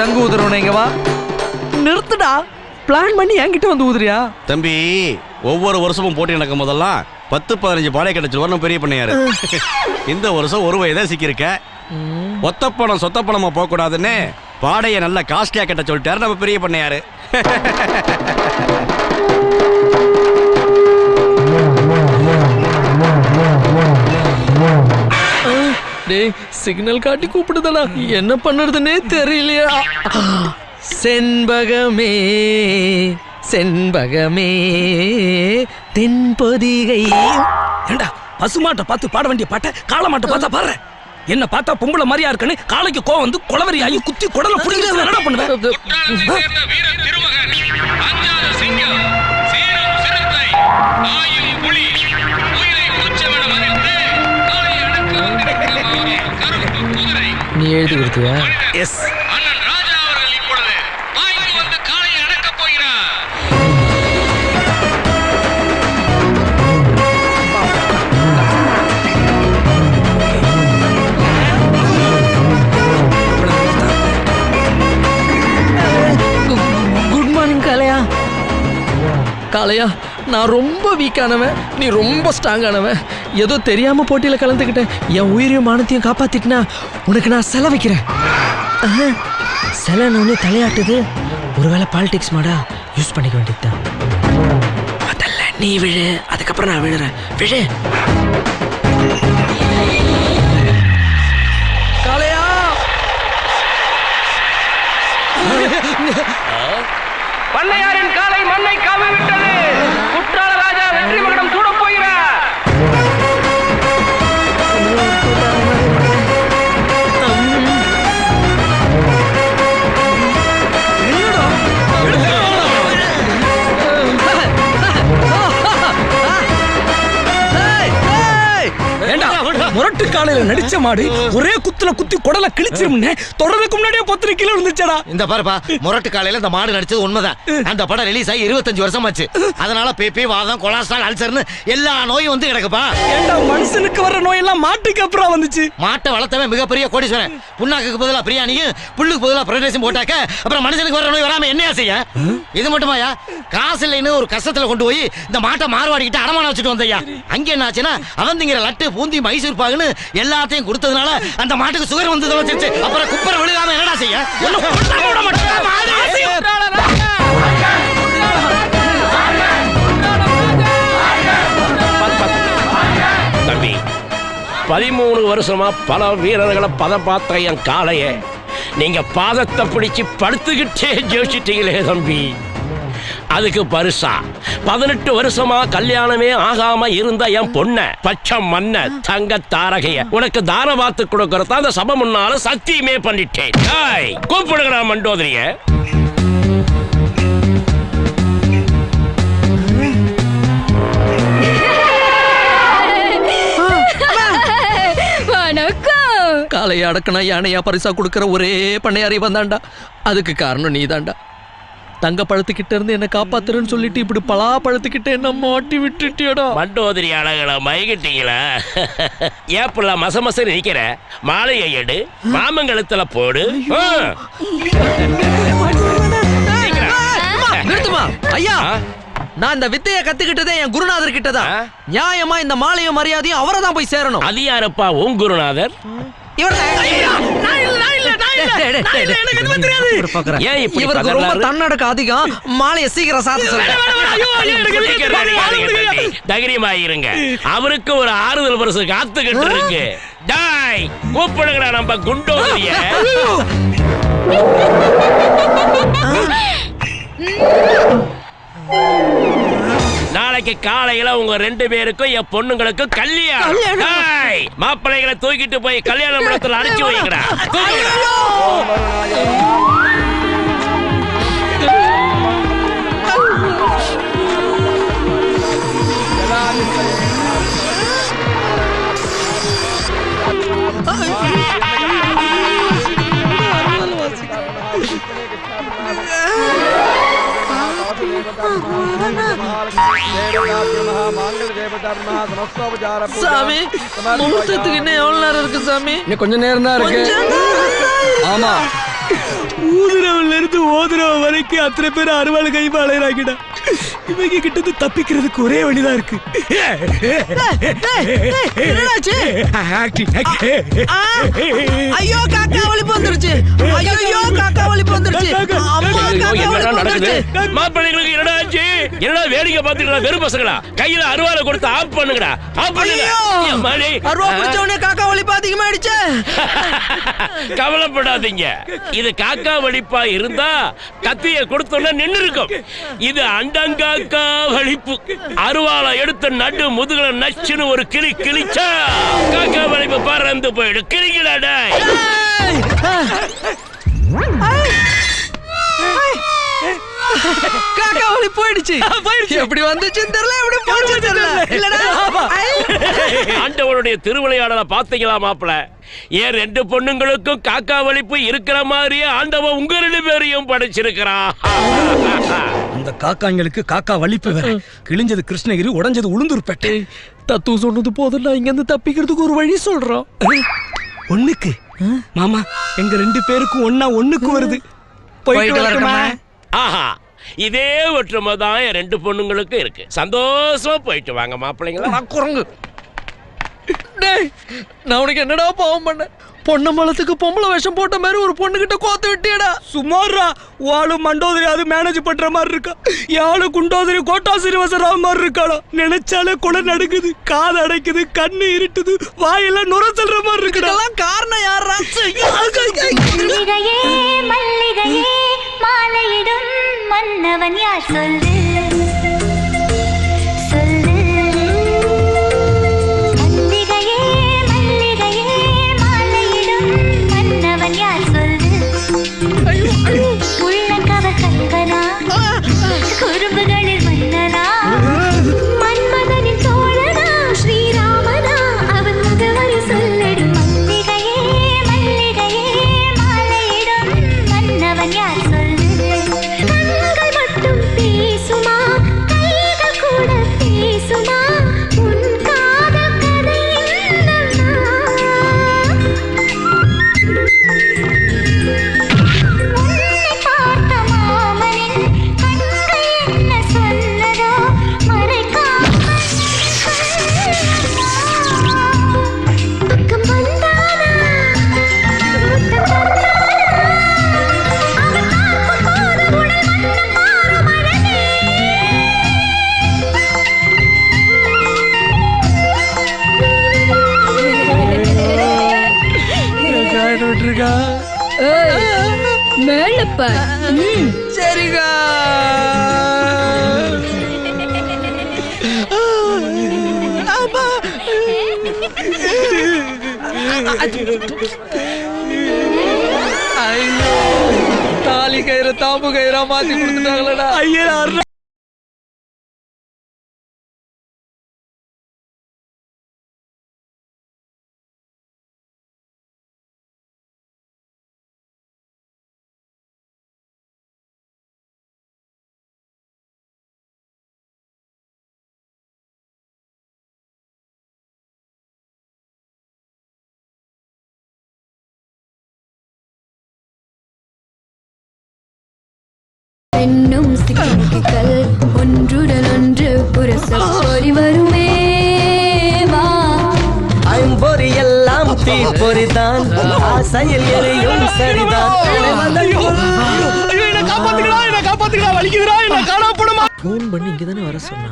சங்கு ஊதுறவன இங்க வா. நிறுத்துடா. பிளான் பண்ணி என்கிட்ட வந்து ஊதுறியா? தம்பி, ஒவ்வொரு வருஷமும் போட்டி நடக்கும் போதெல்லாம் 10-15 பாடை கிடைச்சிருவார் பெரிய பண்ணையாரு. இந்த வருஷம் ஒரு வயதான் சிக்கிருக்க. ஒத்தப்பணம் சொத்தப்பணமா போக கூடாதுன்னு பாடையை நல்ல காஸ்ட்லியா கட்ட சொல்லிட்டாரு நம்ம பெரிய பண்ணையாரு. டேய், சிக்னல் காட்டி கூப்பிடுதடா. என்ன பண்ணுறதுன்னே தெரியலையா? செண்பகமே செண்பகமே தென்பொதிகை. ஏண்டா பசுமாட்டை பார்த்து பாட வேண்டிய பாட்டை காளமாட்டை பார்த்தா பாடுற. என்ன பார்த்தா பொம்பளை மாதிரியா இருக்குன்னு காலைக்கு கோவம் வந்து குளவரி ஆகி குத்தி குடல புடிங்க. என்னடா பண்ணுவேன்? நீ எழுதி கொடுத்தியா? எஸ். காளையா, நான் ரொம்ப வீக்கானவன், நீ ரொம்ப ஸ்ட்ராங்கானவன். ஏதோ தெரியாம போட்டியில கலந்துக்கிட்டேன். என் உயிரையும் மானத்தையும் காப்பாத்திட்டுனா உனக்கு நான் செல வைக்கிறேன். செலன்னு தலையாட்டுது. ஒருவேளை பாலிடிக்ஸ் மாடா யூஸ் பண்ணிக்க வேண்டியதுதான். முதல்ல நீ விழு, அதுக்கப்புறம் நான் விழுறேன். விழு. காளையா, பண்ணையாரின் காலை மண்ணை காவி விட்டது. குற்றால ராஜா வெற்றி மகுடம் சூடப் போகிறார். முரட்டு காலையில நடிச்ச மாடு ஒரே குத்துல குத்தி குடல கிழிச்சிரும்னு தொடருக்கு முன்னாடியே 10 கிலோ இருந்துச்சடா. இந்த பாருப்பா, முரட்டு காலையில இந்த மாடு நடிச்சது உண்மைதான். அந்த படம் ரிலீஸ் ஆகி 25 வருஷம் ஆச்சு. அதனால பிபி, வாதம், கொலஸ்ட்ரால், அல்சர்னு எல்லா நோயும் வந்து கிடக்குப்பா. ஏண்டா மனுஷனுக்கு வர நோய் எல்லாம் மாட்டுக்கு அப்புறம் வந்துச்சு. மாட்டை வளர்த்தவன் மிகப்பெரிய கோடீஸ்வரன். புண்ணாக்கு பதிலா பிரியாணியும் புல்லுக்கு பதிலா பிரைட் போட்டாக்க அப்புறம் மனுஷனுக்கு வர நோய் வராம என்னையா செய்ய? இது மட்டுமாயா, காசு இல்லைன்னு ஒரு கஷ்டத்துல கொண்டு போய் இந்த மாட்டை மார்வாடிக்கிட்டு அடமான வச்சுட்டு வந்தையா. அங்க என்ன ஆச்சுன்னா அவன் திங்கிற லட்டு, பூந்தி, மைசூர் பாகுன்னு எல்லாத்தையும் கொடுத்ததுனால அந்த மாட்டுக்கு சுகர் வந்து தொலைச்சிருச்சு. அப்புறம் குப்பரை விழுகாம என்னடா செய்ய? தம்பி, 13 வருஷமா பல வீரர்களை பதம் பார்த்த என் காளைய நீங்க பாதத்தை பிடிச்சு படுத்துக்கிட்டே ஜெயிச்சிட்டீங்களே தம்பி. அதுக்கு பரிசா 18 வருஷமா கல்யாணமே ஆகாம இருந்த என் பொண்ண, பச்சை மண்ண, தங்க தாரகைய உனக்கு தான பார்த்து கொடுக்கறத அந்த சபை முன்னால சத்தியமே பண்ணிட்டேன். கூப்பிடுகிறா மண்டோதரிய. காளையை அடக்குனா யானையா பரிசா கொடுக்கற ஒரே பண்ணையாரி வந்தாண்டா. அதுக்கு காரணம் நீ தாண்டா. தங்க பழத்துக்கிட்ட இருந்து என்ன காப்பாத்துறன்னு சொல்லிட்டு இப்படி பலா பழத்துக்கிட்ட என்ன மாட்டி விட்டுட்டியடா. மண்டோதரி அழகல மயகிட்டீங்களா? ஏப்புல மசமச நிக்கிற மாலையை எடு, மாமங்கலத்துல போடு. நிறுத்துமா ஐயா, நான் இந்த வித்தைய கத்துக்கிட்டதே என் குருநாதர் கிட்டதான். நியாயமா இந்த மாலையும் மரியாதையும் அவரை தான் போய் சேரணும். அது யாரப்பா உன் குருநாதர்? தன்னடக்கு அதிகம். மாலைய சீக்கிரம் தைரியமாயிருங்க. அவருக்கு ஒரு ஆறுதல் பரிசு காத்துக்கிட்டு இருக்கு. டாய் கூப்பிடுங்கடா நம்ம குண்டோதரிய. நாளைக்கு காலையில உங்க 2 பேருக்கும் என் பொண்ணுங்களுக்கு கல்யாணம். மாப்பிள்ளைகளை தூக்கிட்டு போய் கல்யாண மண்டபத்துல அனுப்பிச்சு வைங்கடா. சாமி, முகூர்த்தத்துக்கு இன்னும் எவ்வளவு நேரம் இருக்கு சாமி? இன்னும் கொஞ்ச நேரம் தான் இருக்கு. ஆமா, ஊதுறவன்ல இருந்து ஓதுறவ வரைக்கும் அத்தனை பேர் அறுவாள் கைமா அலையறாங்கடா. இவங்க கிட்ட இருந்து தப்பிக்கிறதுக்கு ஒரே வழிதான் இருக்கு. ஐயோ காக்கா வலிப்பு வந்துருச்சு. ஐயோ காக்கா வலிப்பு வந்துருச்சு. அம்மா காக்கா வலிப்பு வந்துருச்சு. மாப்பிள்ளைங்களுக்கு என்னடா ஆச்சு? என்னடா வேடிக்கை பார்த்துட்டு வெறும் பசங்களா? கையில அருவாளை கொடுத்து ஆஃப் பண்ணுங்கடா. ஆஃப் பண்ணுங்க. அருவா பிடிச்சவனே காக்கா வலிப்பு அதிகமாயிடுச்சு. கவலைப்படாதீங்க. இது காக்கா வலிப்பா இருந்தா கத்திய கொடுத்தோன்னா நின்னு இருக்கும். இது அண்டங்காக்கா வலிப்பு. அருவாளை எடுத்து நடு முதுகுல நச்சுன்னு ஒரு கிளி கிழிச்சா காக்கா வலிப்பு பறந்து போயிடும். கிளிக்கலாடா. காக்கா வலி போயிடுச்சு. எப்படி வந்துச்சுன்னு தெரியல, எப்படி போச்சுன்னு தெரியல. இல்லடா ஆண்டவனுடைய திருவிளையாடலை பாத்தீங்களா மாப்பிள? ஏன் 2 பொண்ணுங்களுக்கும் காக்கா வலிப்பு இருக்கிற மாதிரியே ஆண்டவன் உங்க 2 பேரையும் படைச்சிருக்கிறான். அந்த காக்காங்களுக்கு காக்கா வலிப்பு வேற. கிழிஞ்சது கிருஷ்ணகிரி, உடைஞ்சது உளுந்தூர்பேட்டை. தத்து சொன்னது போதும், நான் இங்க இருந்து தப்பிக்கிறதுக்கு ஒரு வழி சொல்றோம். ஒண்ணுக்கு மாமா எங்க 2 பேருக்கும் ஒண்ணுக்கு வருது. போயிட்டு வரட்டுமா? ஆஹா, இதே ஒற்றுமை தான் 2 பொண்ணுங்களுக்கு இருக்கு. சந்தோஷமா போயிட்டு வாங்க மாப்பிள்ளைங்களா. குரங்கு டேய், நான் உனக்கு என்னடா பாவம் பண்ண? பொன்னம்பலத்துக்கு பொம்பளை வேஷம் போட்ட மாதிரி ஒரு பொண்ணுகிட்ட கோத்து விட்டியடா. சுமாரா வாழு மண்டோதரி அது மேனேஜ் பண்ற மாதிரி இருக்கா. யாழு குண்டோதரி கோட்டா சீனிவாசராவ் மாதிரி இருக்காளா. நினைச்சாலே குடை நடுக்குது, காது அடைக்குது, கண்ணு இருட்டுது, வாயெல்லாம் நுர சொல்ற மாதிரி இருக்குடா. காரணம் யாரா? மல்லிகையே மல்லிகையே மாலையிடும் மன்னவன் யார் சொல்லு சொல்லு. மல்லிகையே மல்லிகையே மாலையிடும் மன்னவன் யார் சொல்லு. உள்ளங்கவர் கங்கனா குறும்புகளில் மன்னனா மன்மதனின் தோழனா ஸ்ரீராமனா அவன் முகவரி சொல்லடி. மல்லிகையே மல்லிகையே மாலையிடும் மன்னவன் யார் சொல்லு. கண்கள் மட்டும் பேசுமா, கைகள் கூட பேசுமா, உன் காதல் கதை என்னன்னா? உன்னை பார்த்த மாமனின் கண்கள் என்ன சொன்னதோ மறைக்காமல் பக்கம் வந்தானா கூட்டம் வந்தானா அவன் பார்க்கும் போது உடல் மட்டும் மாறும் அழகே. விட்டுருக்கா மேலப்பா சரிக்கா. ஐயோ, தாலி கயிறு தாம்பு கயிறா மாத்தி கொடுத்துட்டாங்களடா. ஐயா என்னும் சிக்கல் ஒன்றுடன் ஒன்று புரசப்போரி வருமே வா. ஐம்பொறி எல்லாம் தீப்பொறிதான், ஆசையில் எரியும் சரிதான். காப்பாத்துக்கடா, என்ன காப்பாத்துக்கடா, வலிக்குதுடா, என்ன காணா போடுமா. ஃபோன் பண்ணி இங்க தானே வர சொன்னா.